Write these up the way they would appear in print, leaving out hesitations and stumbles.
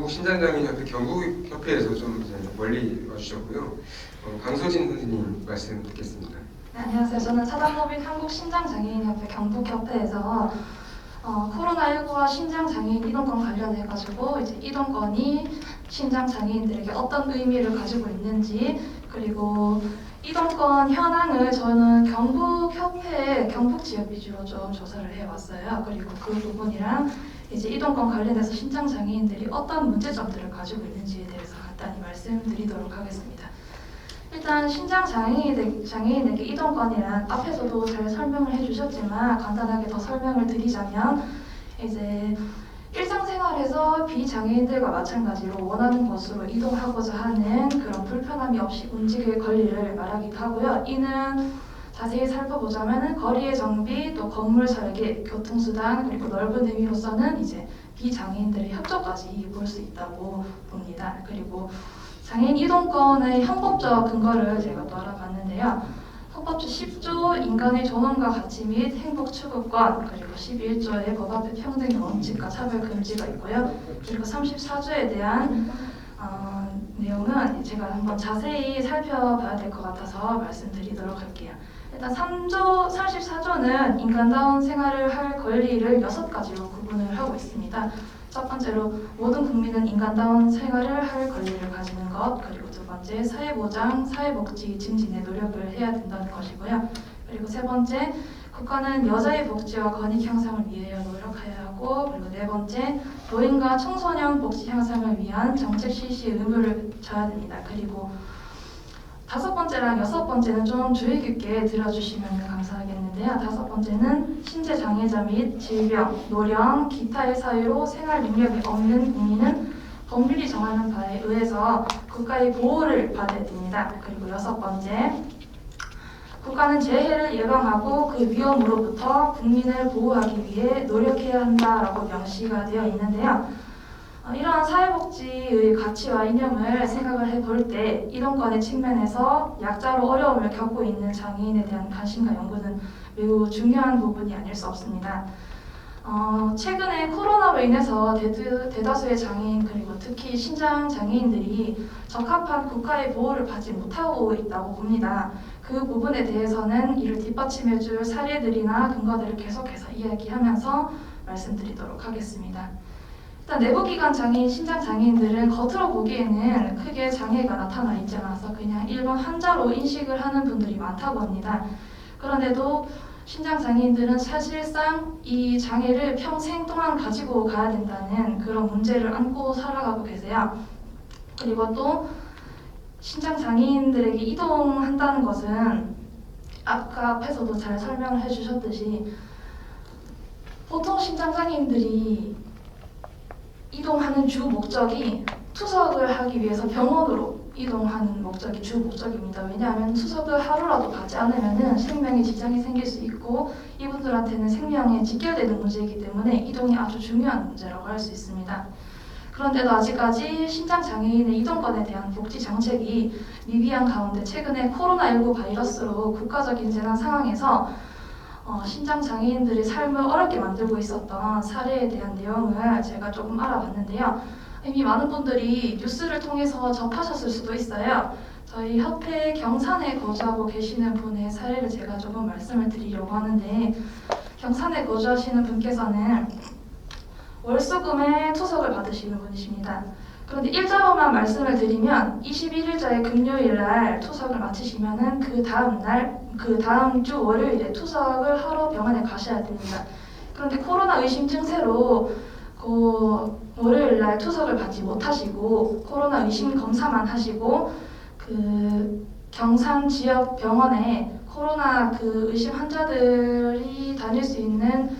한국신장장애인협회 경북협회에서 좀 이제 멀리 와주셨고요. 강서진 선생님 말씀 듣겠습니다. 네, 안녕하세요. 저는 차단법인 한국신장장애인협회 경북협회에서 코로나19와 신장장애인 이동권 관련해가지고 이제 이동권이 신장장애인들에게 어떤 의미를 가지고 있는지, 그리고 이동권 현황을 저는 경북협회 경북지역 위주로 좀 조사를 해왔어요. 그리고 그 부분이랑 이제 이동권 관련해서 신장장애인들이 어떤 문제점들을 가지고 있는지에 대해서 간단히 말씀드리도록 하겠습니다. 일단 신장장애인에게 이동권이란 앞에서도 잘 설명을 해주셨지만 간단하게 더 설명을 드리자면 이제 일상생활에서 비장애인들과 마찬가지로 원하는 곳으로 이동하고자 하는 그런 불편함이 없이 움직일 권리를 말하기도 하고요. 이는 자세히 살펴보자면 거리의 정비, 또 건물 설계, 교통수단, 그리고 넓은 의미로서는 이제 비장애인들의 협조까지 볼 수 있다고 봅니다. 그리고 장애인 이동권의 헌법적 근거를 제가 또 알아봤는데요. 헌법제 10조 인간의 존엄과 가치 및 행복 추구권, 그리고 11조의 법 앞에 평등의 원칙과 차별 금지가 있고요. 그리고 34조에 대한 내용은 제가 한번 자세히 살펴봐야 될 것 같아서 말씀드리도록 할게요. 일단 34조는 인간다운 생활을 할 권리를 6가지로 구분을 하고 있습니다. 첫 번째로 모든 국민은 인간다운 생활을 할 권리를 가지는 것, 그리고 두 번째 사회보장, 사회복지 증진에 노력을 해야 된다는 것이고요. 그리고 세 번째 국가는 여자의 복지와 권익 향상을 위하여 노력해야 하고, 그리고 네 번째 노인과 청소년 복지 향상을 위한 정책 실시 의무를 져야 됩니다. 그리고 다섯 번째랑 여섯 번째는 좀 주의 깊게 들어주시면 감사하겠는데요. 다섯 번째는 신체 장애자 및 질병, 노령, 기타의 사유로 생활 능력이 없는 국민은 법률이 정하는 바에 의해서 국가의 보호를 받아야 됩니다. 그리고 여섯 번째, 국가는 재해를 예방하고 그 위험으로부터 국민을 보호하기 위해 노력해야 한다라고 명시가 되어 있는데요. 이러한 사회복지의 가치와 이념을 생각을 해볼 때 이동권의 측면에서 약자로 어려움을 겪고 있는 장애인에 대한 관심과 연구는 매우 중요한 부분이 아닐 수 없습니다. 최근에 코로나로 인해서 대다수의 장애인, 그리고 특히 신장 장애인들이 적합한 국가의 보호를 받지 못하고 있다고 봅니다. 그 부분에 대해서는 이를 뒷받침해줄 사례들이나 근거들을 계속해서 이야기하면서 말씀드리도록 하겠습니다. 일단 내부기관 장애인, 신장 장애인들은 겉으로 보기에는 크게 장애가 나타나 있지 않아서 그냥 일반 환자로 인식을 하는 분들이 많다고 합니다. 그런데도 신장 장애인들은 사실상 이 장애를 평생 동안 가지고 가야 된다는 그런 문제를 안고 살아가고 계세요. 그리고 또 신장 장애인들에게 이동한다는 것은 아까 앞에서도 잘 설명을 해주셨듯이 보통 신장 장애인들이 이동하는 주 목적이 투석을 하기 위해서 병원으로 이동하는 목적이 주 목적입니다. 왜냐하면 투석을 하루라도 가지 않으면 생명에 지장이 생길 수 있고 이분들한테는 생명에 직결되는 문제이기 때문에 이동이 아주 중요한 문제라고 할 수 있습니다. 그런데도 아직까지 신장장애인의 이동권에 대한 복지 정책이 미비한 가운데 최근에 코로나19 바이러스로 국가적인 재난 상황에서 신장장애인들의 삶을 어렵게 만들고 있었던 사례에 대한 내용을 제가 조금 알아봤는데요. 이미 많은 분들이 뉴스를 통해서 접하셨을 수도 있어요. 저희 협회 경산에 거주하고 계시는 분의 사례를 제가 조금 말씀을 드리려고 하는데, 경산에 거주하시는 분께서는 월수금에 투석을 받으시는 분이십니다. 그런데 일자로만 말씀을 드리면 21일자의 금요일날 투석을 마치시면은 그 다음 주 월요일에 투석을 하러 병원에 가셔야 됩니다. 그런데 코로나 의심 증세로 월요일날 투석을 받지 못하시고 코로나 의심 검사만 하시고 그 경산 지역 병원에 코로나 의심 환자들이 다닐 수 있는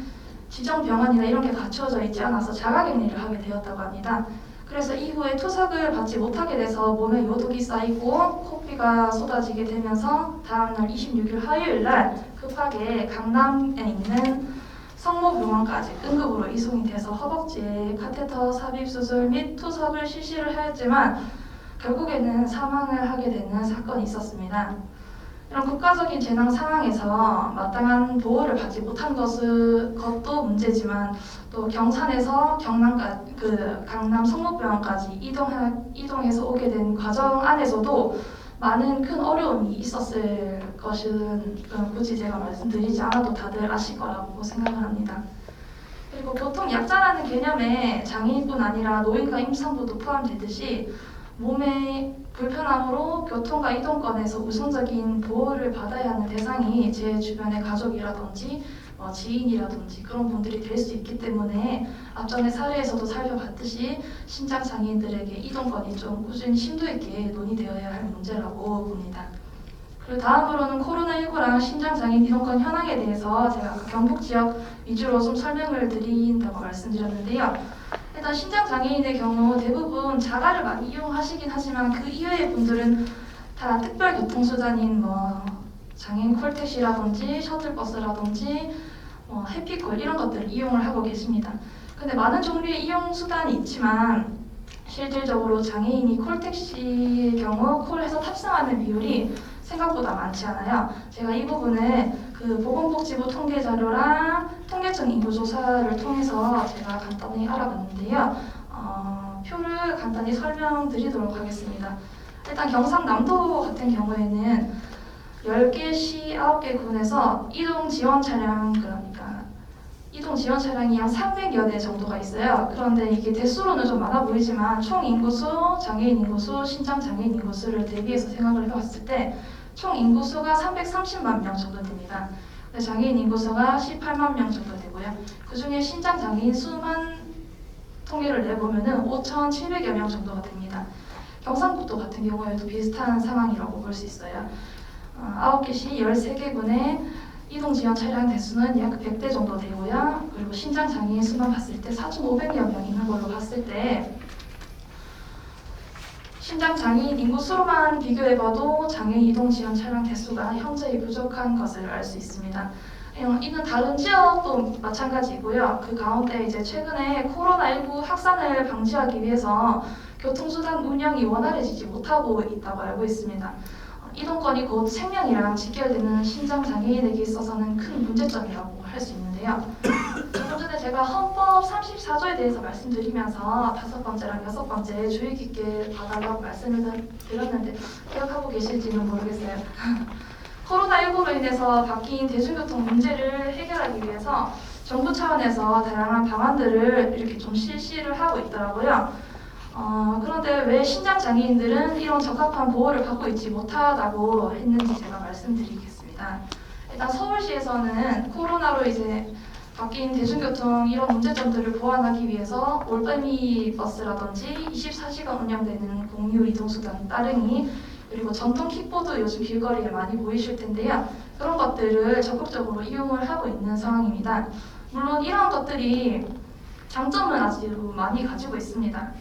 지정 병원이나 이런 게 갖추어져 있지 않아서 자가격리를 하게 되었다고 합니다. 그래서 이후에 투석을 받지 못하게 돼서 몸에 요독이 쌓이고 코피가 쏟아지게 되면서 다음날 26일 화요일날 급하게 강남에 있는 성모병원까지 응급으로 이송이 돼서 허벅지에 카테터 삽입 수술 및 투석을 실시를 하였지만 결국에는 사망을 하게 되는 사건이 있었습니다. 이런 국가적인 재난 상황에서 마땅한 보호를 받지 못한 것도 문제지만 또 경산에서 강남 성모병원까지 이동해서 오게 된 과정 안에서도 많은 큰 어려움이 있었을 것은 굳이 제가 말씀드리지 않아도 다들 아실 거라고 생각을 합니다. 그리고 교통약자라는 개념에 장애인뿐 아니라 노인과 임산부도 포함되듯이 몸의 불편함으로 교통과 이동권에서 우선적인 보호를 받아야 하는 대상이 제 주변의 가족이라든지 지인이라든지 그런 분들이 될 수 있기 때문에 앞전의 사례에서도 살펴봤듯이 신장장애인들에게 이동권이 좀 꾸준히 심도 있게 논의되어야 할 문제라고 봅니다. 그리고 다음으로는 코로나19랑 신장장애인 이동권 현황에 대해서 제가 경북 지역 위주로 좀 설명을 드린다고 말씀드렸는데요. 일단 신장장애인의 경우 대부분 자가를 많이 이용하시긴 하지만 그 이외의 분들은 다 특별교통수단인 장애인 콜택시라든지 셔틀버스라든지 해피콜 이런 것들을 이용을 하고 계십니다. 근데 많은 종류의 이용수단이 있지만 실질적으로 장애인이 콜택시의 경우 콜해서 탑승하는 비율이 생각보다 많지 않아요. 제가 이 부분을 보건복지부 통계자료랑 통계청 인구조사를 통해서 제가 간단히 알아봤는데요. 표를 간단히 설명드리도록 하겠습니다. 일단 경상남도 같은 경우에는 10개 시 9개 군에서 이동 지원 차량이 한 300여 대 정도가 있어요. 그런데 이게 대수로는 좀 많아 보이지만 총 인구수, 장애인 인구수, 신장 장애인 인구수를 대비해서 생각을 해봤을 때 총 인구수가 330만 명 정도 됩니다. 장애인 인구수가 18만 명 정도 되고요. 그 중에 신장 장애인 수만 통계를 내보면은 5,700여 명 정도가 됩니다. 경상북도 같은 경우에도 비슷한 상황이라고 볼 수 있어요. 9개 시 13개 군의 이동 지원 차량 대수는 약 100대 정도 되고요. 그리고 신장 장애인 수만 봤을 때 4,500여 명 있는 걸로 봤을 때 신장 장애인 인구수로만 비교해봐도 장애인 이동 지원 차량 대수가 현저히 부족한 것을 알 수 있습니다. 이는 다른 지역도 마찬가지고요. 그 가운데 이제 최근에 코로나19 확산을 방지하기 위해서 교통수단 운영이 원활해지지 못하고 있다고 알고 있습니다. 이동권이 곧 생명이랑 직결되는 신장 장애인에게 있어서는 큰 문제점이라고 할 수 있는데요. 조금 전에 제가 헌법 34조에 대해서 말씀드리면서 5번째랑 6번째 주의 깊게 봐달라고 말씀을 드렸는데 기억하고 계실지는 모르겠어요. 코로나19로 인해서 바뀐 대중교통 문제를 해결하기 위해서 정부 차원에서 다양한 방안들을 이렇게 좀 실시를 하고 있더라고요. 그런데 왜 신장 장애인들은 이런 적합한 보호를 받고 있지 못하다고 했는지 제가 말씀드리겠습니다. 일단 서울시에서는 코로나로 이제 바뀐 대중교통 이런 문제점들을 보완하기 위해서 올빼미 버스라든지 24시간 운영되는 공유 이동수단 따릉이 그리고 전동 킥보드 요즘 길거리에 많이 보이실 텐데요. 그런 것들을 적극적으로 이용을 하고 있는 상황입니다. 물론 이런 것들이 장점은 아주 많이 가지고 있습니다.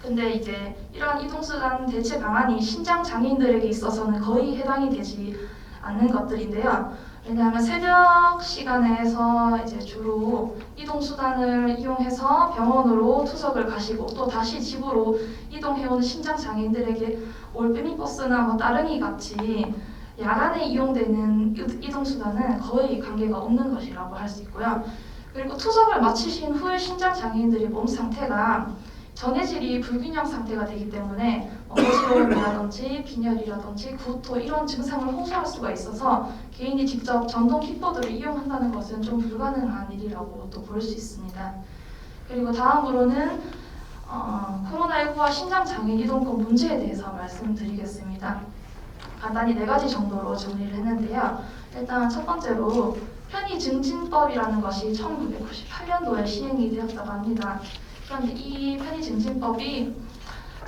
근데 이제 이러한 이동수단 대체 방안이 신장 장애인들에게 있어서는 거의 해당이 되지 않는 것들인데요. 왜냐하면 새벽 시간에서 이제 주로 이동수단을 이용해서 병원으로 투석을 가시고 또 다시 집으로 이동해오는 신장 장애인들에게 올빼미 버스나 따릉이 같이 야간에 이용되는 이동수단은 거의 관계가 없는 것이라고 할 수 있고요. 그리고 투석을 마치신 후에 신장 장애인들의 몸 상태가 전해질이 불균형 상태가 되기 때문에 어지러움이라든지 빈혈이라든지 구토 이런 증상을 호소할 수가 있어서 개인이 직접 전동 킥보드를 이용한다는 것은 좀 불가능한 일이라고 또 볼 수 있습니다. 그리고 다음으로는 코로나19와 신장장애인 이동권 문제에 대해서 말씀드리겠습니다. 간단히 4가지 정도로 정리를 했는데요. 일단 첫 번째로 편의증진법이라는 것이 1998년도에 시행이 되었다고 합니다. 그런데 이 편의증진법이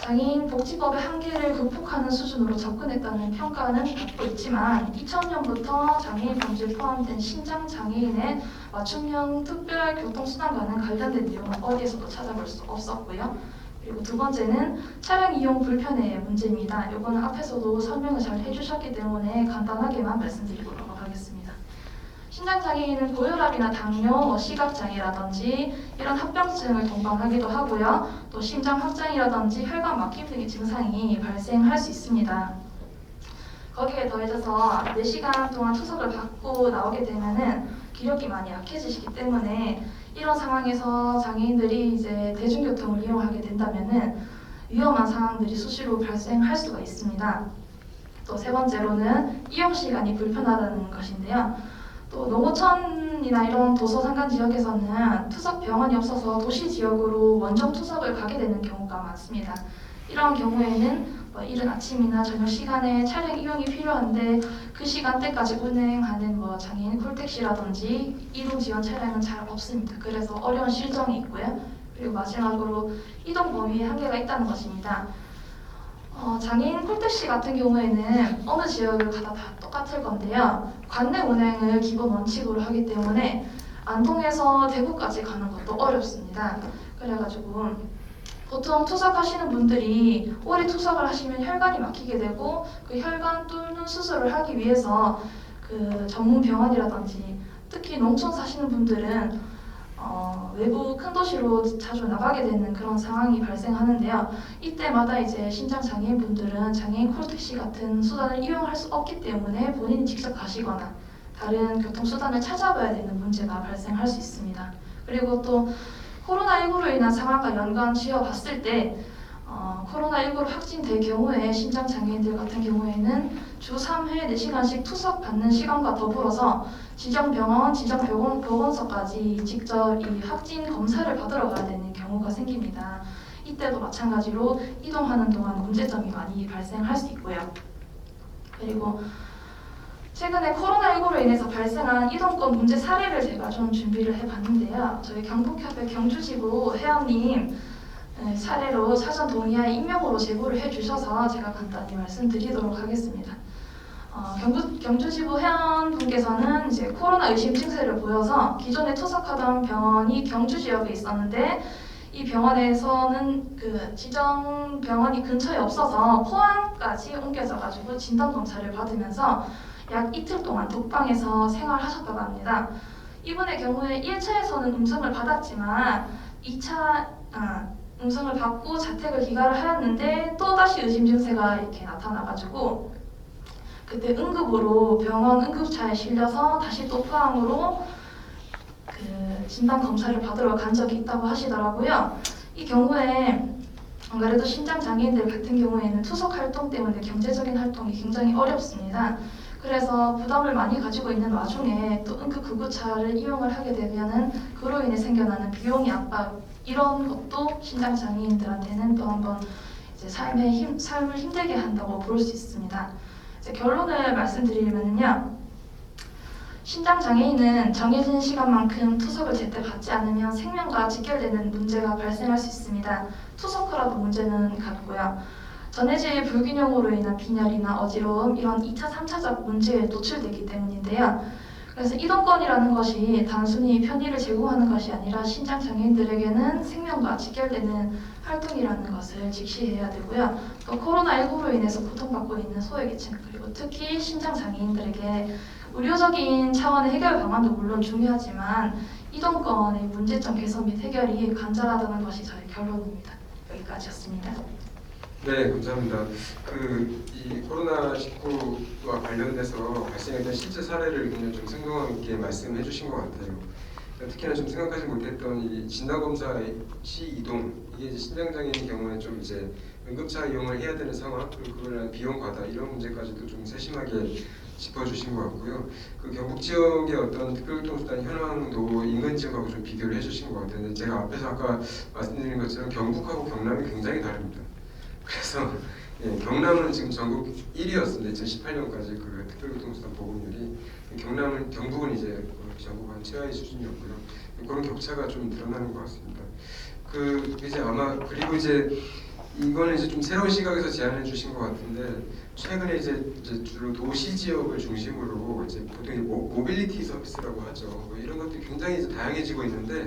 장애인 복지법의 한계를 극복하는 수준으로 접근했다는 평가는 받고 있지만 2000년부터 장애인 범죄에 포함된 신장장애인의 맞춤형 특별교통수단과는 관련된 내용은 어디에서도 찾아볼 수 없었고요. 그리고 두 번째는 차량 이용 불편의 문제입니다. 이거는 앞에서도 설명을 잘 해주셨기 때문에 간단하게만 말씀드리도록 하겠습니다. 신장장애인은 고혈압이나 당뇨, 시각장애라든지 이런 합병증을 동반하기도 하고요. 또 심장 확장이라든지 혈관 막힘 등의 증상이 발생할 수 있습니다. 거기에 더해져서 4시간 동안 투석을 받고 나오게 되면은 기력이 많이 약해지시기 때문에 이런 상황에서 장애인들이 이제 대중교통을 이용하게 된다면은 위험한 상황들이 수시로 발생할 수가 있습니다. 또 세 번째로는 이용 시간이 불편하다는 것인데요. 또 농어촌이나 이런 도서 산간 지역에서는 투석 병원이 없어서 도시 지역으로 원정 투석을 가게 되는 경우가 많습니다. 이런 경우에는 이른 아침이나 저녁 시간에 차량 이용이 필요한데 그 시간대까지 운행하는 장애인 콜택시라든지 이동 지원 차량은 잘 없습니다. 그래서 어려운 실정이 있고요. 그리고 마지막으로 이동 범위에 한계가 있다는 것입니다. 장애인 콜택시 같은 경우에는 어느 지역을 가다 다 똑같을 건데요. 관내 운행을 기본 원칙으로 하기 때문에 안동에서 대구까지 가는 것도 어렵습니다. 그래가지고 보통 투석하시는 분들이 오래 투석을 하시면 혈관이 막히게 되고 그 혈관 뚫는 수술을 하기 위해서 그 전문 병원이라든지 특히 농촌 사시는 분들은 외부 큰 도시로 자주 나가게 되는 그런 상황이 발생하는데요. 이때마다 이제 신장 장애인 분들은 장애인 콜택시 같은 수단을 이용할 수 없기 때문에 본인이 직접 가시거나 다른 교통수단을 찾아봐야 되는 문제가 발생할 수 있습니다. 그리고 또 코로나19로 인한 상황과 연관 지어봤을 때 코로나19로 확진될 경우에 신장 장애인들 같은 경우에는 주 3회 4시간씩 투석 받는 시간과 더불어서 지정 병원, 지정 보건소까지 직접 이 확진 검사를 받으러 가야 되는 경우가 생깁니다. 이때도 마찬가지로 이동하는 동안 문제점이 많이 발생할 수 있고요. 그리고 최근에 코로나19로 인해서 발생한 이동권 문제 사례를 제가 좀 준비를 해봤는데요. 저희 경북협회 경주지부 회원님 사례로 사전 동의하에 익명으로 제보를 해주셔서 제가 간단히 말씀드리도록 하겠습니다. 경주지부 회원분께서는 이제 코로나 의심 증세를 보여서 기존에 투석하던 병원이 경주 지역에 있었는데 이 병원에서는 그 지정 병원이 근처에 없어서 포항까지 옮겨져가지고 진단 검사를 받으면서 약 이틀 동안 독방에서 생활하셨다고 합니다. 이분의 경우에 1차에서는 음성을 받았지만 2차 음성을 받고 자택을 귀가를 하였는데 또다시 의심 증세가 이렇게 나타나가지고 그때 응급으로 병원 응급차에 실려서 다시 또 포항으로 그 진단 검사를 받으러 간 적이 있다고 하시더라고요. 이 경우에 안 그래도 신장 장애인들 같은 경우에는 투석 활동 때문에 경제적인 활동이 굉장히 어렵습니다. 그래서 부담을 많이 가지고 있는 와중에 또 응급 구급차를 이용을 하게 되면은 그로 인해 생겨나는 비용의 압박 이런 것도 신장 장애인들한테는 또 한번 이제 삶을 힘들게 한다고 볼 수 있습니다. 이제 결론을 말씀드리면요. 신장 장애인은 정해진 시간만큼 투석을 제때 받지 않으면 생명과 직결되는 문제가 발생할 수 있습니다. 투석후라도 문제는 같고요. 전해질 불균형으로 인한 빈혈이나 어지러움 이런 2차, 3차적 문제에 노출되기 때문인데요. 그래서 이동권이라는 것이 단순히 편의를 제공하는 것이 아니라 신장 장애인들에게는 생명과 직결되는 활동이라는 것을 직시해야 되고요. 또 코로나19로 인해서 고통받고 있는 소외계층 그리고 특히 신장 장애인들에게 의료적인 차원의 해결 방안도 물론 중요하지만 이동권의 문제점 개선 및 해결이 간절하다는 것이 저의 결론입니다. 여기까지였습니다. 네, 감사합니다. 이 코로나19와 관련돼서 발생했던 실제 사례를 굉장히 좀 생동감 있게 말씀해 주신 것 같아요. 특히나 좀 생각하지 못했던 이 진단검사 시 이동, 이게 이제 신장장애인 경우에 좀 이제 응급차 이용을 해야 되는 상황, 그리고 그걸 위한 비용 과다 이런 문제까지도 좀 세심하게 짚어주신 것 같고요. 그 경북 지역의 어떤 특별교통수단 현황도 인근 지역하고 좀 비교를 해주신 것 같은데 제가 앞에서 아까 말씀드린 것처럼 경북하고 경남이 굉장히 다릅니다. 그래서 경남은 지금 전국 1위였습니다. 2018년까지 그 특별교통수단 보급률이 경북은 이제 전국 한 최하위 수준이었고요. 그런 격차가 좀 드러나는 것 같습니다. 이제 아마 그리고 이제 이거는 이제 좀 새로운 시각에서 제안해 주신 것 같은데 최근에 이제 주로 도시 지역을 중심으로 이제 보통 모빌리티 서비스라고 하죠. 이런 것들이 굉장히 이제 다양해지고 있는데.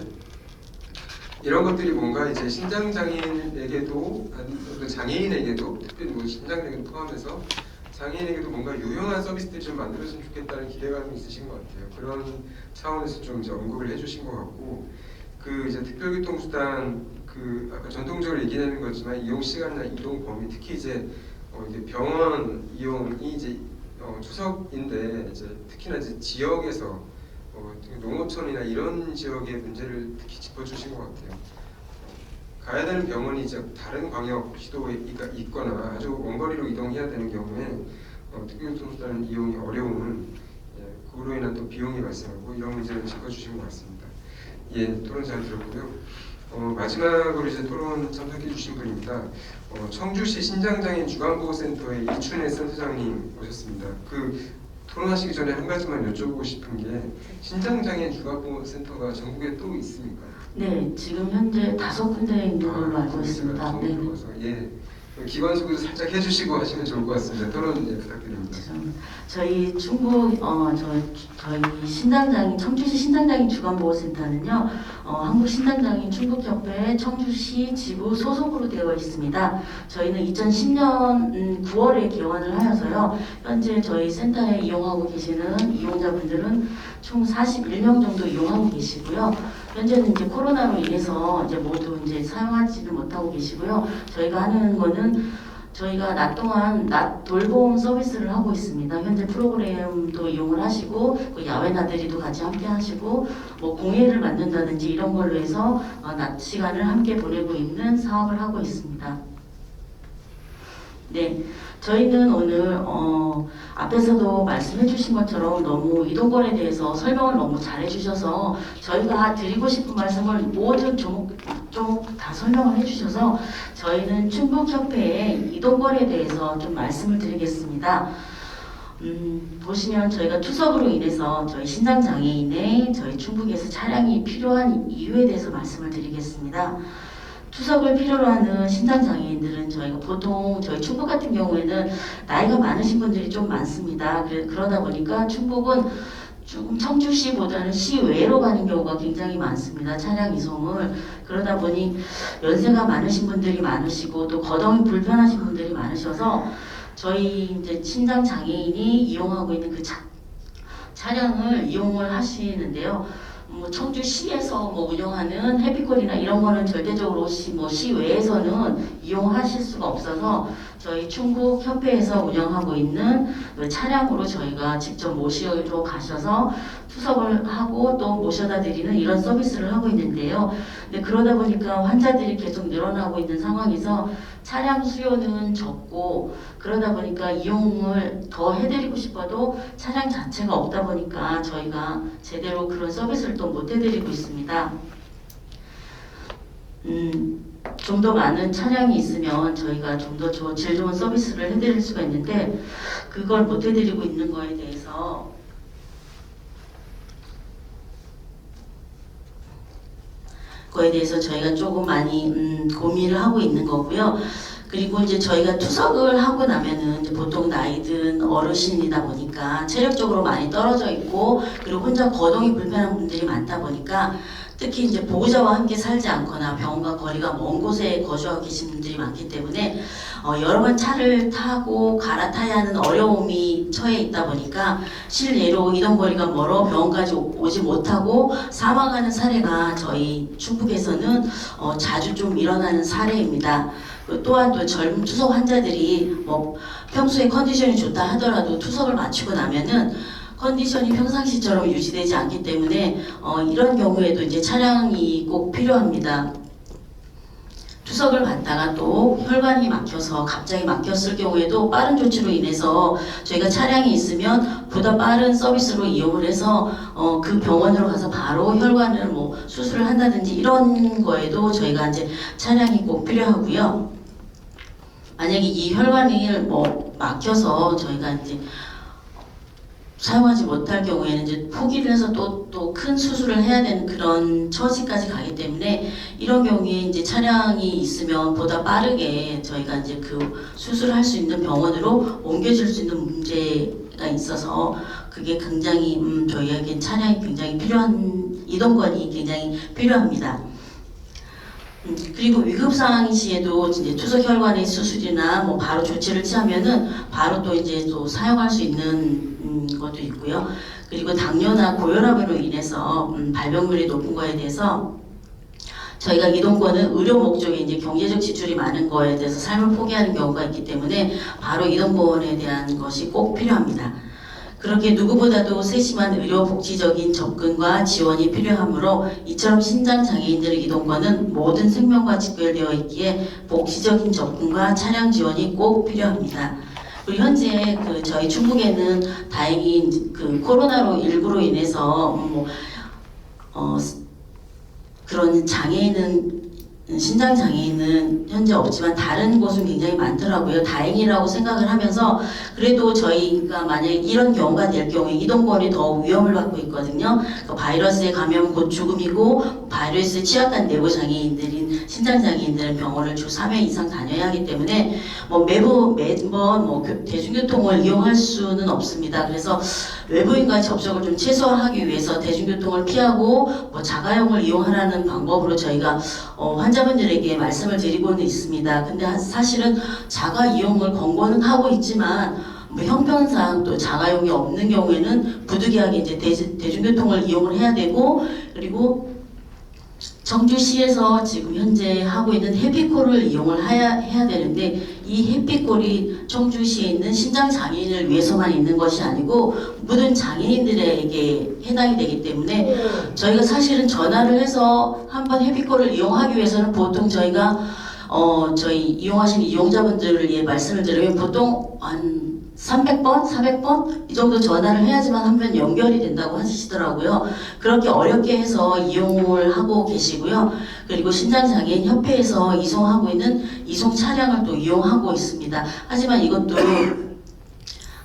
이런 것들이 뭔가 이제 신장 장애인에게도 장애인에게도 특별히 신장장애인 포함해서 장애인에게도 뭔가 유용한 서비스들이 좀 만들어졌으면 좋겠다는 기대감이 있으신 것 같아요. 그런 차원에서 좀 이제 언급을 해주신 것 같고 이제 특별교통수단 아까 전통적으로 얘기하는 거지만 이용 시간이나 이동 범위 특히 이제 이게 병원 이용이 이제 추석인데 이제 특히나 이제 지역에서 농어촌이나 이런 지역의 문제를 특히 짚어주신 것 같아요. 가야 되는 병원이 이제 다른 광역 시도에 있거나 아주 원거리로 이동해야 되는 경우에 특별교통수단 이용이 어려운 그로 인한 또 비용이 발생하고 이런 문제를 짚어주신 것 같습니다. 예, 토론 잘 들었고요. 마지막으로 이제 토론 참석해 주신 분입니다. 청주시 신장장애인 주간보호센터의 이춘혜 센터장님 오셨습니다. 토론하시기 전에 한 가지만 여쭤보고 싶은 게 신장장애인 주간보호센터가 전국에 또 있습니까? 네, 지금 현재 5군데 있는 걸로 알고 있습니다. 네. 예, 기관 소개도 살짝 해주시고 하시면 좋을 것 같습니다. 토론 부탁드립니다. 저희 충북 저희 신장장애인 청주시 신장장애인 주간보호센터는요, 한국신장장애인 충북협회 청주시 지부 소속으로 되어 있습니다. 저희는 2010년 9월에 개원을 하여서요, 현재 저희 센터에 이용하고 계시는 이용자분들은 총 41명 정도 이용하고 계시고요. 현재는 이제 코로나로 인해서 이제 모두 이제 사용하지는 못하고 계시고요. 저희가 하는 거는 저희가 낮 동안 낮 돌봄 서비스를 하고 있습니다. 현재 프로그램도 이용을 하시고 야외 나들이도 같이 함께 하시고 뭐 공예를 만든다든지 이런 걸로 해서 낮 시간을 함께 보내고 있는 사업을 하고 있습니다. 네, 저희는 오늘 앞에서도 말씀해 주신 것처럼 너무 이동권에 대해서 설명을 너무 잘해 주셔서 저희가 드리고 싶은 말씀을 모든 조목 다 설명을 해 주셔서 저희는 충북협회의 이동권에 대해서 좀 말씀을 드리겠습니다. 보시면 저희가 추석으로 인해서 저희 신장장애인의 저희 충북에서 차량이 필요한 이유에 대해서 말씀을 드리겠습니다. 추석을 필요로 하는 신장장애인들은 저희가 보통 저희 충북 같은 경우에는 나이가 많으신 분들이 좀 많습니다. 그러다 보니까 충북은 조금 청주시보다는 시외로 가는 경우가 굉장히 많습니다. 차량 이송을. 그러다 보니 연세가 많으신 분들이 많으시고 또 거동이 불편하신 분들이 많으셔서 저희 이제 신장장애인이 이용하고 있는 그 차량을 이용을 하시는데요. 청주시에서 운영하는 해피콜이나 이런 거는 절대적으로 시외에서는 이용하실 수가 없어서 저희 충북협회에서 운영하고 있는 차량으로 저희가 직접 모시러 가셔서 투석을 하고 또 모셔다 드리는 이런 서비스를 하고 있는데요. 근데 그러다 보니까 환자들이 계속 늘어나고 있는 상황에서 차량 수요는 적고 그러다 보니까 이용을 더 해드리고 싶어도 차량 자체가 없다 보니까 저희가 제대로 그런 서비스를 또 못 해드리고 있습니다. 좀 더 많은 차량이 있으면 저희가 좀 더 질 좋은 서비스를 해드릴 수가 있는데 그걸 못 해드리고 있는 거에 대해서 저희가 조금 많이 고민을 하고 있는 거고요. 그리고 이제 저희가 투석을 하고 나면은 이제 보통 나이 든 어르신이다 보니까 체력적으로 많이 떨어져 있고 그리고 혼자 거동이 불편한 분들이 많다 보니까 특히 이제 보호자와 함께 살지 않거나 병원과 거리가 먼 곳에 거주하고 계신 분들이 많기 때문에 여러 번 차를 타고 갈아타야 하는 어려움이 처해 있다 보니까 실례로 이동거리가 멀어 병원까지 오지 못하고 사망하는 사례가 저희 충북에서는 자주 좀 일어나는 사례입니다. 또한 또 젊은 투석 환자들이 평소에 컨디션이 좋다 하더라도 투석을 마치고 나면은 컨디션이 평상시처럼 유지되지 않기 때문에 이런 경우에도 이제 차량이 꼭 필요합니다. 투석을 받다가 또 혈관이 막혀서 갑자기 막혔을 경우에도 빠른 조치로 인해서 저희가 차량이 있으면 보다 빠른 서비스로 이용을 해서 그 병원으로 가서 바로 혈관을 수술을 한다든지 이런 거에도 저희가 이제 차량이 꼭 필요하고요. 만약에 이 혈관이 막혀서 저희가 이제 사용하지 못할 경우에는 이제 포기를 해서 또 큰 수술을 해야 되는 그런 처지까지 가기 때문에 이런 경우에 이제 차량이 있으면 보다 빠르게 저희가 이제 그 수술을 할 수 있는 병원으로 옮겨질 수 있는 문제가 있어서 그게 굉장히 저희에게 차량이 굉장히 필요한 이동권이 굉장히 필요합니다. 그리고 위급 상황 시에도 이제 투석 혈관의 수술이나 바로 조치를 취하면은 바로 또 이제 또 사용할 수 있는 것도 있고요. 그리고 당뇨나 고혈압으로 인해서 발병률이 높은 거에 대해서 저희가 이동권은 의료 목적에 이제 경제적 지출이 많은 거에 대해서 삶을 포기하는 경우가 있기 때문에 바로 이동권에 대한 것이 꼭 필요합니다. 그렇게 누구보다도 세심한 의료 복지적인 접근과 지원이 필요하므로 이처럼 신장 장애인들의 이동권은 모든 생명과 직결되어 있기에 복지적인 접근과 차량 지원이 꼭 필요합니다. 그리고 현재 저희 충북에는 다행히 코로나로19로 인해서 그런 신장 장애인은 현재 없지만 다른 곳은 굉장히 많더라고요. 다행이라고 생각을 하면서 그래도 저희가 만약에 이런 경우가 될 경우에 이동권이 더 위험을 받고 있거든요. 바이러스에 감염은 곧 죽음이고 바이러스에 취약한 내부 장애인들인 신장 장애인들은 병원을 주 3회 이상 다녀야 하기 때문에 매번 대중교통을 이용할 수는 없습니다. 그래서 외부인과의 접촉을 좀 최소화하기 위해서 대중교통을 피하고 자가용을 이용하라는 방법으로 저희가 환자분들에게 말씀을 드리고는 있습니다. 근데 사실은 자가 이용을 권고는 하고 있지만 형편상 또 자가용이 없는 경우에는 부득이하게 이제 대중교통을 이용을 해야 되고, 그리고 청주시에서 지금 현재 하고 있는 해피콜을 이용을 해야 되는데 이 해피콜이 청주시에 있는 신장 장애인을 위해서만 있는 것이 아니고 모든 장애인들에게 해당이 되기 때문에 저희가 사실은 전화를 해서 한번 해피콜을 이용하기 위해서는 보통 저희가 저희 이용하시는 이용자분들의 말씀을 들으면 보통 한 300번, 400번 이 정도 전화를 해야지만 한 번 연결이 된다고 하시더라고요. 그렇게 어렵게 해서 이용을 하고 계시고요. 그리고 신장장애인 협회에서 이송하고 있는 이송 차량을 또 이용하고 있습니다. 하지만 이것도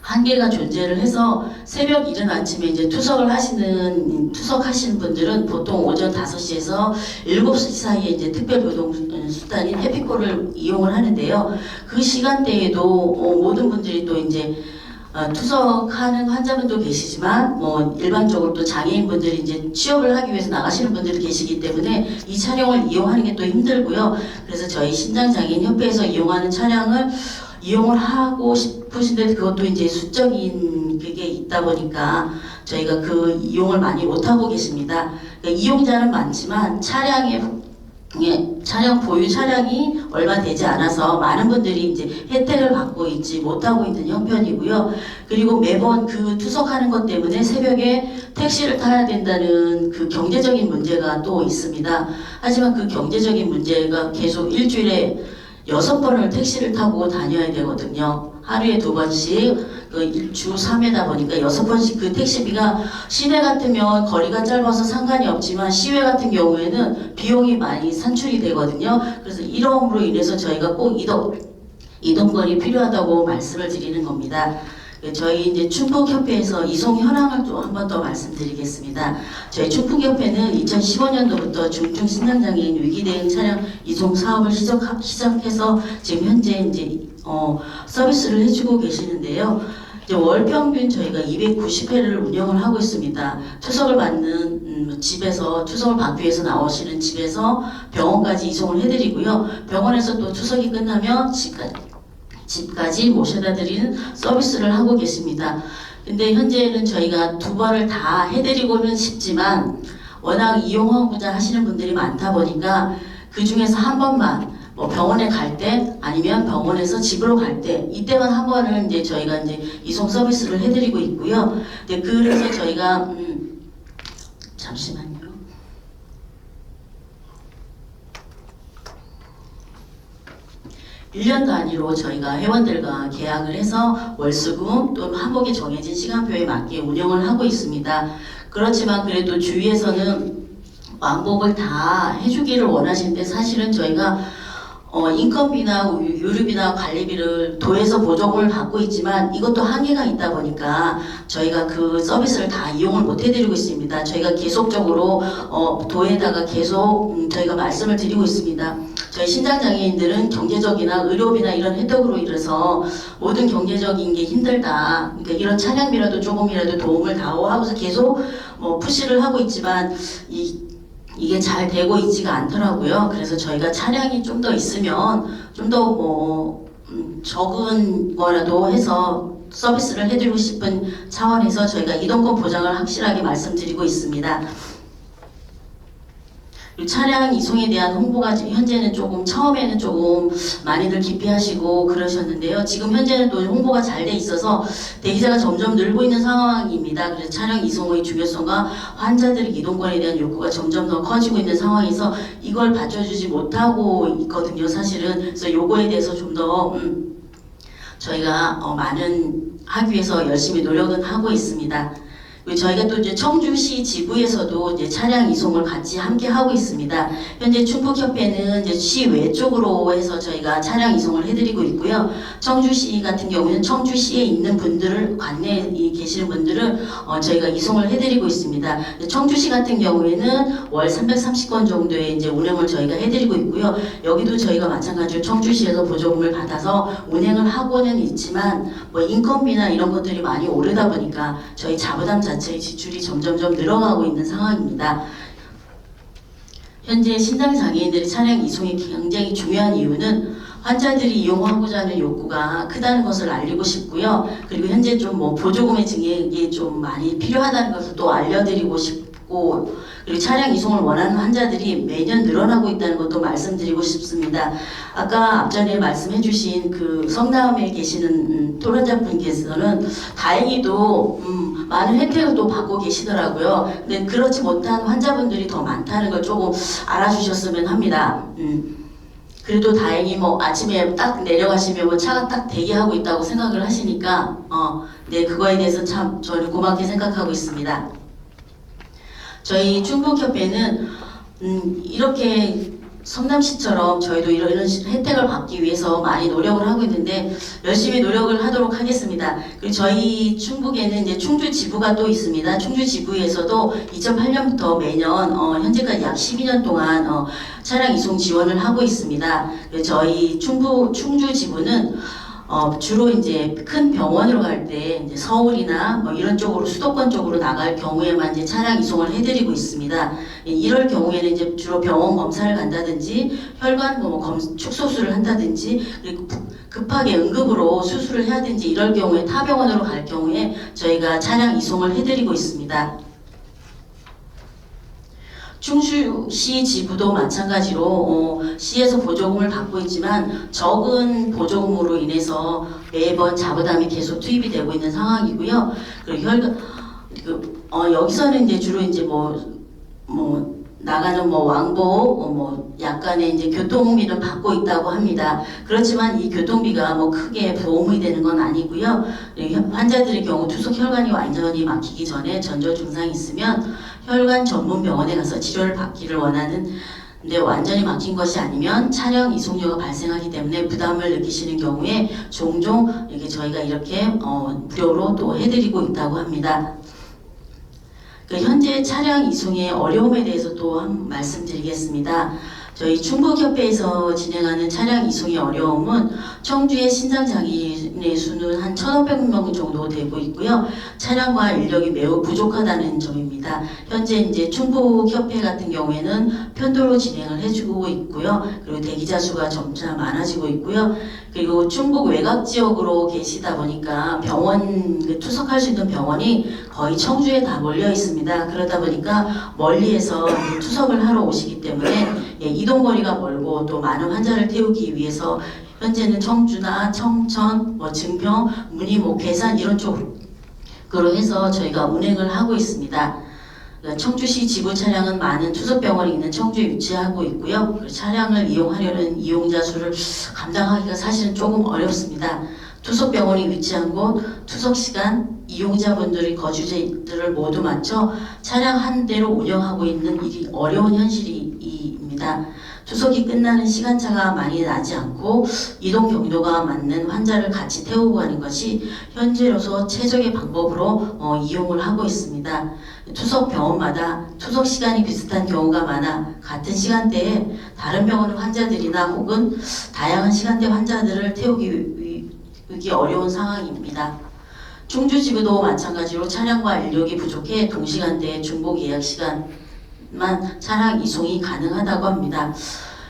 한계가 존재를 해서 새벽 이른 아침에 이제 투석하시는 분들은 보통 오전 5시에서 7시 사이에 이제 특별교통수단인 해피콜을 이용을 하는데요. 그 시간대에도 모든 분들이 또 이제 투석하는 환자분도 계시지만 일반적으로 또 장애인분들이 이제 취업을 하기 위해서 나가시는 분들이 계시기 때문에 이 차량을 이용하는 게 또 힘들고요. 그래서 저희 신장장애인 협회에서 이용하는 차량을 이용을 하고 싶으신데 그것도 이제 수적인 그게 있다 보니까 저희가 그 이용을 많이 못하고 계십니다. 그러니까 이용자는 많지만 차량 보유 차량이 얼마 되지 않아서 많은 분들이 이제 혜택을 받고 있지 못하고 있는 형편이고요. 그리고 매번 그 투석하는 것 때문에 새벽에 택시를 타야 된다는 그 경제적인 문제가 또 있습니다. 하지만 그 경제적인 문제가 계속 일주일에 6번을 택시를 타고 다녀야 되거든요. 하루에 2번씩 주 3회다 보니까 6번씩 그 택시비가 시내 같으면 거리가 짧아서 상관이 없지만 시외 같은 경우에는 비용이 많이 산출이 되거든요. 그래서 이러함으로 인해서 저희가 꼭 이동권이 필요하다고 말씀을 드리는 겁니다. 저희 이제 충북협회에서 이송 현황을 또 한 번 더 말씀드리겠습니다. 저희 충북협회는 2015년도부터 중증 신장장애인 위기대응 차량 이송 사업을 시작해서 지금 현재 이제 서비스를 해주고 계시는데요. 이제 월 평균 저희가 290회를 운영을 하고 있습니다. 투석을 받는 투석을 받기 위해서 나오시는 집에서 병원까지 이송을 해드리고요. 병원에서 또 투석이 끝나면 집까지 모셔다 드리는 서비스를 하고 계십니다. 근데 현재는 저희가 2번을 다 해드리고는 싶지만 워낙 이용하고자 하시는 분들이 많다 보니까 그 중에서 한 번만 병원에 갈 때 아니면 병원에서 집으로 갈 때 이때만 한 번을 이제 저희가 이제 이송 서비스를 해드리고 있고요. 네, 그래서 저희가 잠시만요. (1년) 단위로 저희가 회원들과 계약을 해서 월수금 또 한복에 정해진 시간표에 맞게 운영을 하고 있습니다. 그렇지만 그래도 주위에서는 왕복을 다 해주기를 원하시는데 사실은 저희가 인건비나 유류비나 관리비를 도에서 보조금을 받고 있지만 이것도 한계가 있다 보니까 저희가 그 서비스를 다 이용을 못 해드리고 있습니다. 저희가 계속적으로 도에다가 계속 저희가 말씀을 드리고 있습니다. 저희 신장장애인들은 경제적이나 의료비나 이런 혜택으로 인해서 모든 경제적인 게 힘들다. 그러니까 이런 차량비라도 조금이라도 도움을 다하고서 계속 푸시를 하고 있지만 이게 잘 되고 있지가 않더라고요. 그래서 저희가 차량이 좀 더 있으면 좀 더 적은 거라도 해서 서비스를 해드리고 싶은 차원에서 저희가 이동권 보장을 확실하게 말씀드리고 있습니다. 차량 이송에 대한 홍보가 현재는 조금 처음에는 조금 많이들 기피하시고 그러셨는데요. 지금 현재는 또 홍보가 잘 돼 있어서 대기자가 점점 늘고 있는 상황입니다. 그래서 차량 이송의 중요성과 환자들의 이동권에 대한 욕구가 점점 더 커지고 있는 상황에서 이걸 받쳐주지 못하고 있거든요. 사실은 그래서 요거에 대해서 좀 더 저희가 많은 하기 위해서 열심히 노력은 하고 있습니다. 그리고 저희가 또 이제 청주시 지부에서도 이제 차량 이송을 같이 함께 하고 있습니다. 현재 충북협회는 이제 시외 쪽으로 해서 저희가 차량 이송을 해드리고 있고요. 청주시 같은 경우는 청주시에 있는 분들을 관내에 계시는 분들을 저희가 이송을 해드리고 있습니다. 청주시 같은 경우에는 월 330건 정도의 이제 운행을 저희가 해드리고 있고요. 여기도 저희가 마찬가지로 청주시에서 보조금을 받아서 운행을 하고는 있지만 뭐 인건비나 이런 것들이 많이 오르다 보니까 저희 자부담 자체의 지출이 점점점 늘어가고 있는 상황입니다. 현재 신장장애인들의 차량 이송이 굉장히 중요한 이유는 환자들이 이용하고자 하는 욕구가 크다는 것을 알리고 싶고요. 그리고 현재 좀 뭐 보조금의 증액이 좀 많이 필요하다는 것을 또 알려드리고 싶고, 그리고 차량 이송을 원하는 환자들이 매년 늘어나고 있다는 것도 말씀드리고 싶습니다. 아까 앞전에 말씀해주신 그 성남에 계시는 토론자분께서는 다행히도 많은 혜택을 또 받고 계시더라고요. 근데 그렇지 못한 환자분들이 더 많다는 걸 조금 알아주셨으면 합니다. 그래도 다행히 뭐 아침에 딱 내려가시면 뭐 차가 딱 대기하고 있다고 생각을 하시니까 네, 그거에 대해서 참 저는 고맙게 생각하고 있습니다. 저희 충북협회는 이렇게 성남시처럼 저희도 이런 혜택을 받기 위해서 많이 노력을 하고 있는데 열심히 노력을 하도록 하겠습니다. 그리고 저희 충북에는 이제 충주 지부가 또 있습니다. 충주 지부에서도 2008년부터 매년 현재까지 약 12년 동안 차량 이송 지원을 하고 있습니다. 저희 충주 지부는 주로 이제 큰 병원으로 갈 때 이제 서울이나 뭐 이런 쪽으로 수도권 쪽으로 나갈 경우에만 이제 차량 이송을 해드리고 있습니다. 이럴 경우에는 이제 주로 병원 검사를 간다든지 혈관 축소술을 한다든지 그리고 급하게 응급으로 수술을 해야든지 이럴 경우에 타 병원으로 갈 경우에 저희가 차량 이송을 해드리고 있습니다. 충주시 지부도 마찬가지로 시에서 보조금을 받고 있지만 적은 보조금으로 인해서 매번 자부담이 계속 투입이 되고 있는 상황이고요. 그리고 여기서는 이제 주로 이제 나가는 왕복 약간의 이제 교통비는 받고 있다고 합니다. 그렇지만 이 교통비가 크게 도움이 되는 건 아니고요. 환자들의 경우 투석 혈관이 완전히 막히기 전에 전조 증상이 있으면 혈관 전문 병원에 가서 치료를 받기를 원하는 근데 완전히 막힌 것이 아니면 차량 이송료가 발생하기 때문에 부담을 느끼시는 경우에 종종 저희가 이렇게 무료로 또 해드리고 있다고 합니다. 현재 차량 이송의 어려움에 대해서 또 한 말씀드리겠습니다. 저희 충북협회에서 진행하는 차량 이송의 어려움은 청주의 신장장애인의 수는 한 1,500명 정도 되고 있고요. 차량과 인력이 매우 부족하다는 점입니다. 현재 이제 충북협회 같은 경우에는 편도로 진행을 해주고 있고요. 그리고 대기자 수가 점차 많아지고 있고요. 그리고 충북 외곽 지역으로 계시다 보니까 투석할 수 있는 병원이 거의 청주에 다 몰려 있습니다. 그러다 보니까 멀리에서 투석을 하러 오시기 때문에 이동거리가 멀고 또 많은 환자를 태우기 위해서 현재는 청주나 청천, 증평, 문의, 괴산 이런 쪽으로 해서 저희가 운행을 하고 있습니다. 청주시 지부 차량은 많은 투석병원이 있는 청주에 위치하고 있고요. 그 차량을 이용하려는 이용자 수를 감당하기가 사실은 조금 어렵습니다. 투석병원이 위치한 곳, 투석시간, 이용자분들의 거주지들을 모두 맞춰 차량 한 대로 운영하고 있는 일이 어려운 현실입니다. 투석이 끝나는 시간차가 많이 나지 않고 이동 경로가 맞는 환자를 같이 태우고 가는 것이 현재로서 최적의 방법으로 이용을 하고 있습니다. 투석 병원마다 투석 시간이 비슷한 경우가 많아 같은 시간대에 다른 병원 환자들이나 혹은 다양한 시간대 환자들을 태우기 어려운 상황입니다. 충주지부도 마찬가지로 차량과 인력이 부족해 동시간대에 중복 예약 시간만 차량 이송이 가능하다고 합니다.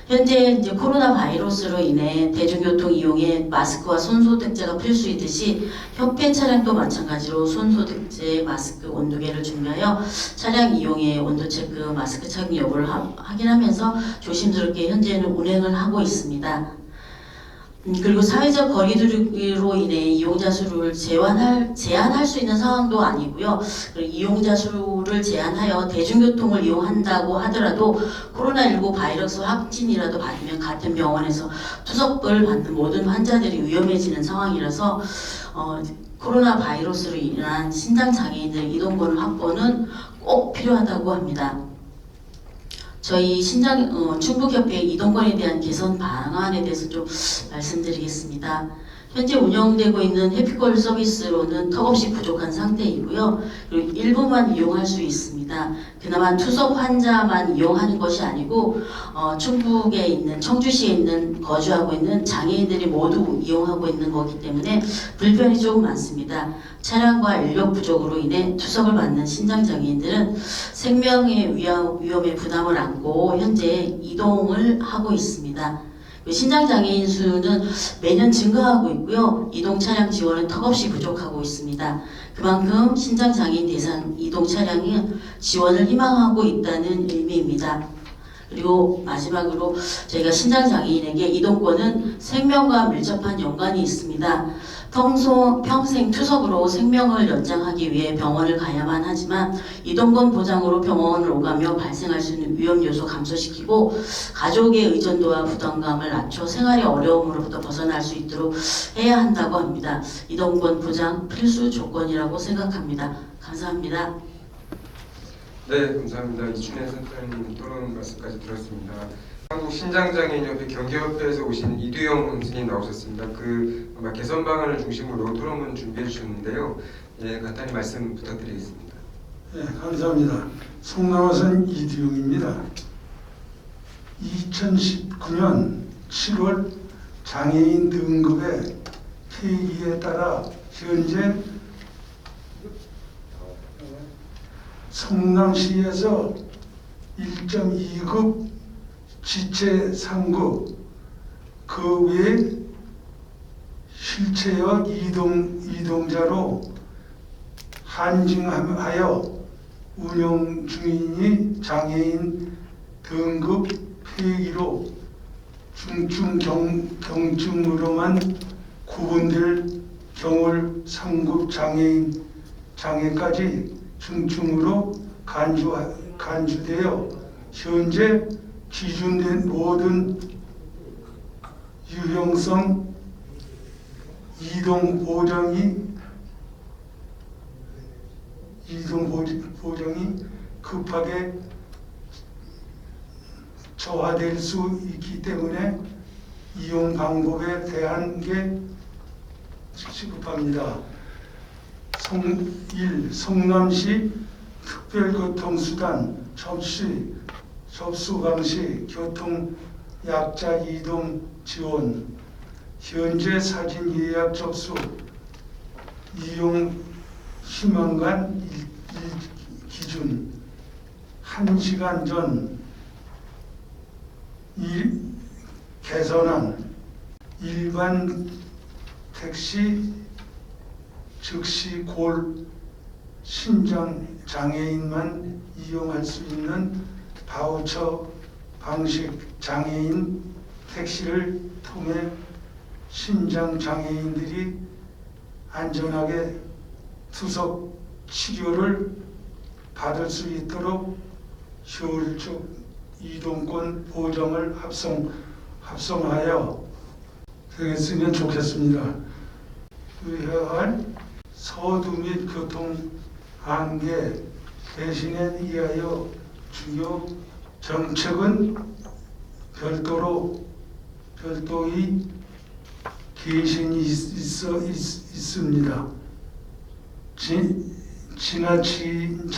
현재 이제 코로나 바이러스로 인해 대중교통 이용에 마스크와 손소독제가 필수이듯이 협회 차량도 마찬가지로 손소독제, 마스크, 온도계를 준비하여 차량 이용에 온도 체크, 마스크 착용 여부를 확인하면서 조심스럽게 현재는 운행을 하고 있습니다. 그리고 사회적 거리두기로 인해 이용자 수를 제한할 수 있는 상황도 아니고요. 그리고 이용자 수를 제한하여 대중교통을 이용한다고 하더라도 코로나19 바이러스 확진이라도 받으면 같은 병원에서 투석을 받는 모든 환자들이 위험해지는 상황이라서 코로나 바이러스로 인한 신장 장애인들의 이동권 확보는 꼭 필요하다고 합니다. 저희 충북협회 이동권에 대한 개선 방안에 대해서 좀 말씀드리겠습니다. 현재 운영되고 있는 해피콜 서비스로는 턱없이 부족한 상태이고요. 그리고 일부만 이용할 수 있습니다. 그나마 투석 환자만 이용하는 것이 아니고 충북에 있는 청주시에 있는 거주하고 있는 장애인들이 모두 이용하고 있는 거기 때문에 불편이 조금 많습니다. 차량과 인력 부족으로 인해 투석을 받는 신장 장애인들은 생명의 위험에 부담을 안고 현재 이동을 하고 있습니다. 신장 장애인 수는 매년 증가하고 있고요. 이동 차량 지원은 턱없이 부족하고 있습니다. 그만큼 신장 장애인 대상 이동 차량이 지원을 희망하고 있다는 의미입니다. 그리고 마지막으로 저희가 신장 장애인에게 이동권은 생명과 밀접한 연관이 있습니다. 평생 투석으로 생명을 연장하기 위해 병원을 가야만 하지만 이동권 보장으로 병원을 오가며 발생할 수 있는 위험 요소 감소시키고 가족의 의존도와 부담감을 낮춰 생활의 어려움으로부터 벗어날 수 있도록 해야 한다고 합니다. 이동권 보장 필수 조건이라고 생각합니다. 감사합니다. 네, 감사합니다. 이춘혜 센터장님 토론 말씀까지 들었습니다. 한국신장장애인협회 경기협회에서 오신 이두영 원수님 나오셨습니다. 아마 개선 방안을 중심으로 토론문 준비해 주셨는데요. 예, 간단히 말씀 부탁드리겠습니다. 네, 감사합니다. 송나와선 이두영입니다. 2019년 7월 장애인 등급의 폐기에 따라 현재 성남시에서 1.2급 지체 상급 그 외에 휠체어 이동자로 한징하여 운영 중이니 장애인 등급 폐기로 중증 경증으로만 구분될 경월 상급 장애까지 중증으로 간주되어 현재 기준된 모든 유형성 이동 보정이 급하게 저하될 수 있기 때문에 이용 방법에 대한 게 시급합니다. 1. 성남시 특별교통수단 접수 방식 교통약자 이동 지원 현재 사진 예약 접수 이용 희망관 기준 1시간 전 개선안 일반 택시 즉시 신장 장애인만 이용할 수 있는 바우처 방식 장애인 택시를 통해 신장 장애인들이 안전하게 투석 치료를 받을 수 있도록 효율적 이동권 보장을 합성하여 되겠으면 좋겠습니다. 의뢰할 서두 및 교통 한계 대신에 위하여 주요 정책은 별도의 계신이 있습니다. 지나친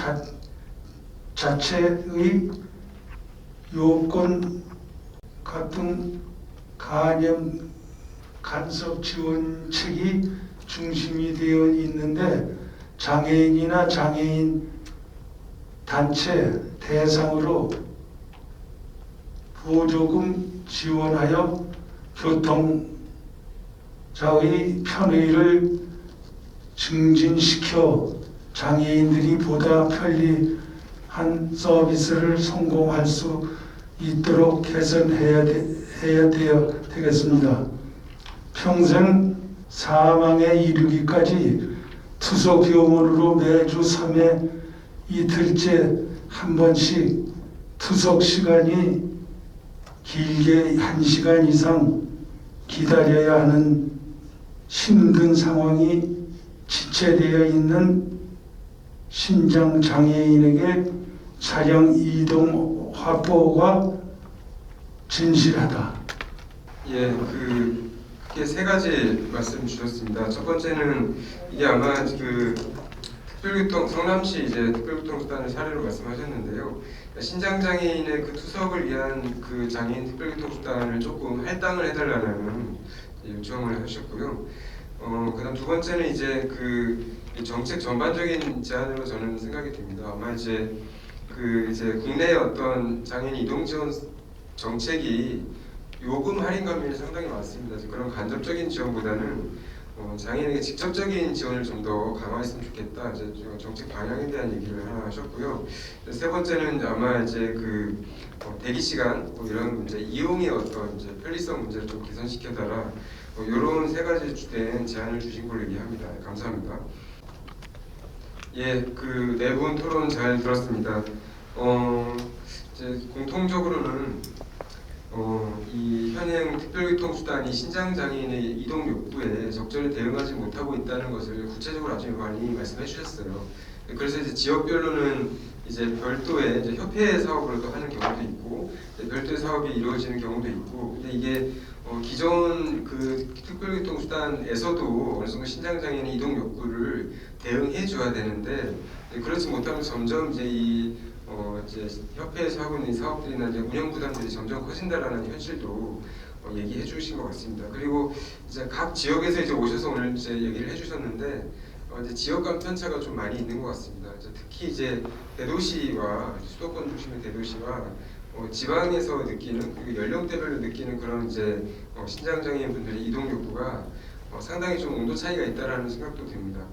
자체의 요건 같은 간염 간섭 지원책이 중심이 되어 있는데 장애인이나 장애인 단체 대상으로 보조금 지원하여 교통자의 편의를 증진시켜 장애인들이 보다 편리한 서비스를 성공할 수 있도록 개선해야 되겠습니다. 평생 사망에 이르기까지 투석 병원으로 매주 3회 이틀째 한 번씩 투석 시간이 길게 1시간 이상 기다려야 하는 힘든 상황이 지체되어 있는 신장 장애인에게 차량 이동 확보가 진실하다. 예, 그게 세 가지 말씀 주셨습니다. 첫 번째는 이게 아마 그 성남시 이제 특별교통수단의 사례로 말씀하셨는데요. 신장 장애인의 그 투석을 위한 그 장애인 특별교통수단을 조금 할당을 해달라는 요청을 하셨고요. 그다음 두 번째는 이제 그 정책 전반적인 제안으로 저는 생각이 됩니다. 아마 이제 국내의 어떤 장애인 이동 지원 정책이 요금 할인 감면이 상당히 많습니다. 그런 간접적인 지원보다는 장애인에게 직접적인 지원을 좀 더 강화했으면 좋겠다. 이제 정책 방향에 대한 얘기를 하나 하셨고요. 세 번째는 아마 이제 그 대기 시간 이런 이제 이용의 어떤 이제 편리성 문제를 좀 개선시켜달라. 이런 세 가지 주된 제안을 주신 걸로 얘기합니다. 감사합니다. 예, 그 네 분 토론 잘 들었습니다. 이제 공통적으로는 이 현행 특별교통수단이 신장 장애인의 이동 욕구에 적절히 대응하지 못하고 있다는 것을 구체적으로 아주 많이 말씀해 주셨어요. 그래서 이제 지역별로는 이제 별도의 이제 협회 사업을 또 하는 경우도 있고, 별도의 사업이 이루어지는 경우도 있고, 근데 이게 기존 그 특별교통수단에서도 어느 정도 신장 장애인의 이동 욕구를 대응해 줘야 되는데, 그렇지 못하면 점점 이제 이제 협회에서 하고 있는 사업들이나 이제 운영 부담들이 점점 커진다라는 현실도 얘기해 주신 것 같습니다. 그리고 이제 각 지역에서 이제 오셔서 오늘 이제 얘기를 해주셨는데 이제 지역 간 편차가 좀 많이 있는 것 같습니다. 특히 이제 대도시와 수도권 중심의 대도시와 지방에서 느끼는 그리고 연령대별로 느끼는 그런 이제 신장 장애인 분들의 이동 욕구가 상당히 좀 온도 차이가 있다라는 생각도 듭니다.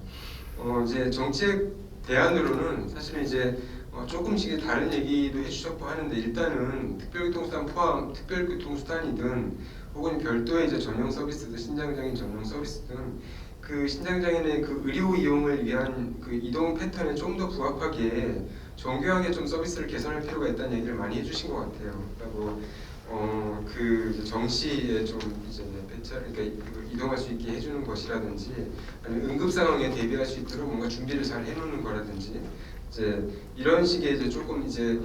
이제 정책 대안으로는 사실은 이제 조금씩 다른 얘기도 해주셨고 하는데 일단은 특별교통수단이든 혹은 별도의 이제 전용 서비스든 신장장애인 전용 서비스든 그 신장장애인의 그 의료 이용을 위한 그 이동 패턴에 좀 더 부합하게 정교하게 좀 서비스를 개선할 필요가 있다는 얘기를 많이 해주신 것 같아요. 그리고 그 정시에 좀 이제 그러니까 이동할 수 있게 해주는 것이라든지 아니면 응급 상황에 대비할 수 있도록 뭔가 준비를 잘 해놓는 거라든지 이제 이런 식의 이제 조금 이제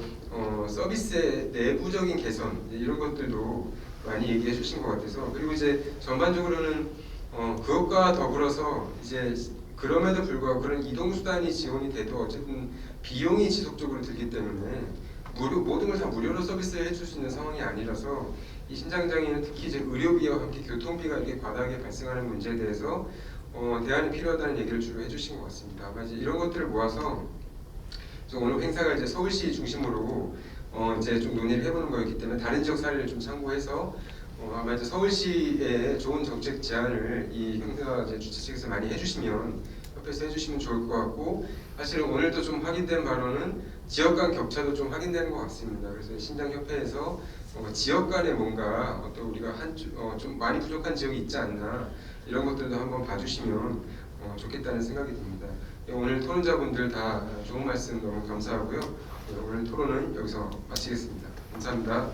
서비스의 내부적인 개선 이런 것들도 많이 얘기해 주신 것 같아서 그리고 이제 전반적으로는 그것과 더불어서 이제 그럼에도 불구하고 그런 이동 수단이 지원이 돼도 어쨌든 비용이 지속적으로 들기 때문에 모든 걸 다 무료로 서비스를 해줄 수 있는 상황이 아니라서 이 신장장애인은 특히 이제 의료비와 함께 교통비가 이렇게 과다하게 발생하는 문제에 대해서 대안이 필요하다는 얘기를 주로 해주신 것 같습니다. 아마 이제 이런 것들을 모아서 오늘 행사가 이제 서울시 중심으로 이제 좀 논의를 해보는 거였기 때문에 다른 지역 사례를 좀 참고해서 아마 이제 서울시의 좋은 정책 제안을 이 행사 이제 주최 측에서 많이 해주시면 협회에서 해주시면 좋을 것 같고 사실은 오늘도 좀 확인된 바로는 지역 간 격차도 좀 확인되는 것 같습니다. 그래서 신장협회에서 지역 간에 뭔가 또 우리가 좀 많이 부족한 지역이 있지 않나 이런 것들도 한번 봐주시면 좋겠다는 생각이 듭니다. 오늘 토론자분들 다 좋은 말씀 너무 감사하고요. 오늘 토론은 여기서 마치겠습니다. 감사합니다.